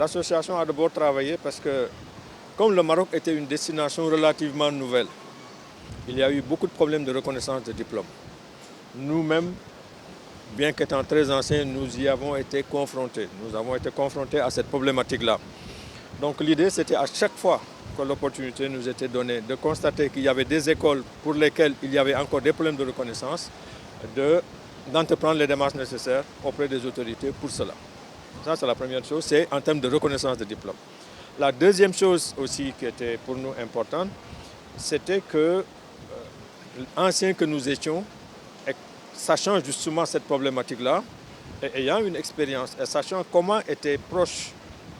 L'association a d'abord travaillé parce que, comme le Maroc était une destination relativement nouvelle, il y a eu beaucoup de problèmes de reconnaissance de diplômes. Nous-mêmes, bien qu'étant très anciens, nous y avons été confrontés. Nous avons été confrontés à cette problématique-là. Donc l'idée, c'était à chaque fois que l'opportunité nous était donnée de constater qu'il y avait des écoles pour lesquelles il y avait encore des problèmes de reconnaissance, d'entreprendre les démarches nécessaires auprès des autorités pour cela. Ça, c'est la première chose, c'est en termes de reconnaissance de diplôme. La deuxième chose aussi qui était pour nous importante, c'était que, anciens que nous étions, sachant justement cette problématique-là, et ayant une expérience, et sachant comment étaient proches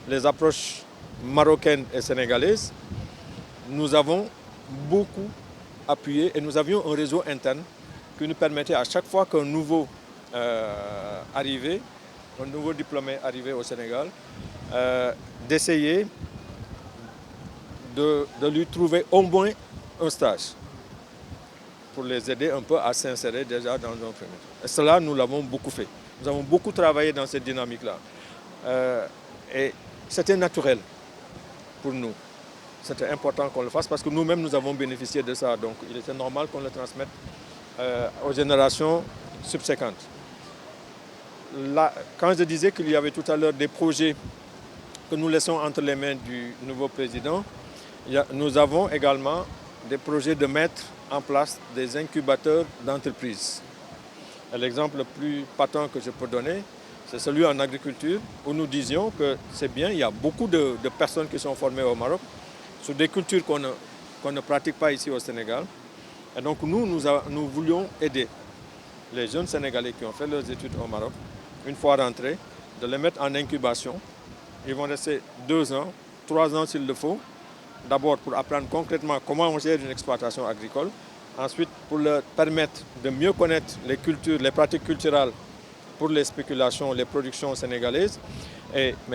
les approches marocaines et sénégalaises, nous avons beaucoup appuyé et nous avions un réseau interne qui nous permettait à chaque fois qu'un nouveau arrivait, un nouveau diplômé arrivé au Sénégal, d'essayer de lui trouver au moins un stage pour les aider un peu à s'insérer déjà dans un premier temps. Et cela, nous l'avons beaucoup fait. Nous avons beaucoup travaillé dans cette dynamique-là. Et c'était naturel pour nous. C'était important qu'on le fasse parce que nous-mêmes, nous avons bénéficié de ça. Donc, il était normal qu'on le transmette aux générations subséquentes. Là, quand je disais qu'il y avait tout à l'heure des projets que nous laissons entre les mains du nouveau président, nous avons également des projets de mettre en place des incubateurs d'entreprises. L'exemple le plus patent que je peux donner, c'est celui en agriculture, où nous disions que c'est bien, il y a beaucoup de personnes qui sont formées au Maroc sur des cultures qu'on ne pratique pas ici au Sénégal. Et donc nous voulions aider les jeunes Sénégalais qui ont fait leurs études au Maroc, une fois rentrés, de les mettre en incubation. Ils vont rester 2 ans, 3 ans s'il le faut. D'abord pour apprendre concrètement comment on gère une exploitation agricole. Ensuite pour leur permettre de mieux connaître les cultures, les pratiques culturelles pour les spéculations, les productions sénégalaises.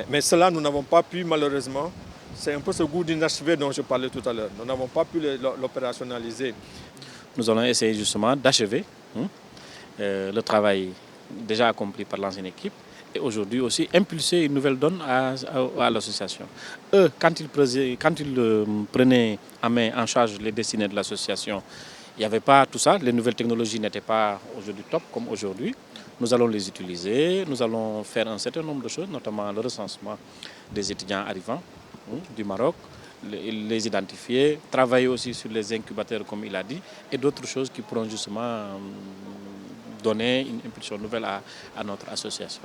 Mais cela, nous n'avons pas pu malheureusement, c'est un peu ce goût d'inachevé dont je parlais tout à l'heure. Nous n'avons pas pu l'opérationnaliser. Nous allons essayer justement d'achever le travail déjà accompli par l'ancienne équipe et aujourd'hui aussi impulser une nouvelle donne à l'association. Eux, quand ils prenaient en charge les destinées de l'association, il n'y avait pas tout ça, les nouvelles technologies n'étaient pas aujourd'hui top comme aujourd'hui. Nous allons les utiliser, nous allons faire un certain nombre de choses, notamment le recensement des étudiants arrivants du Maroc, les identifier, travailler aussi sur les incubateurs comme il a dit, et d'autres choses qui pourront justement donner une impulsion nouvelle à notre association.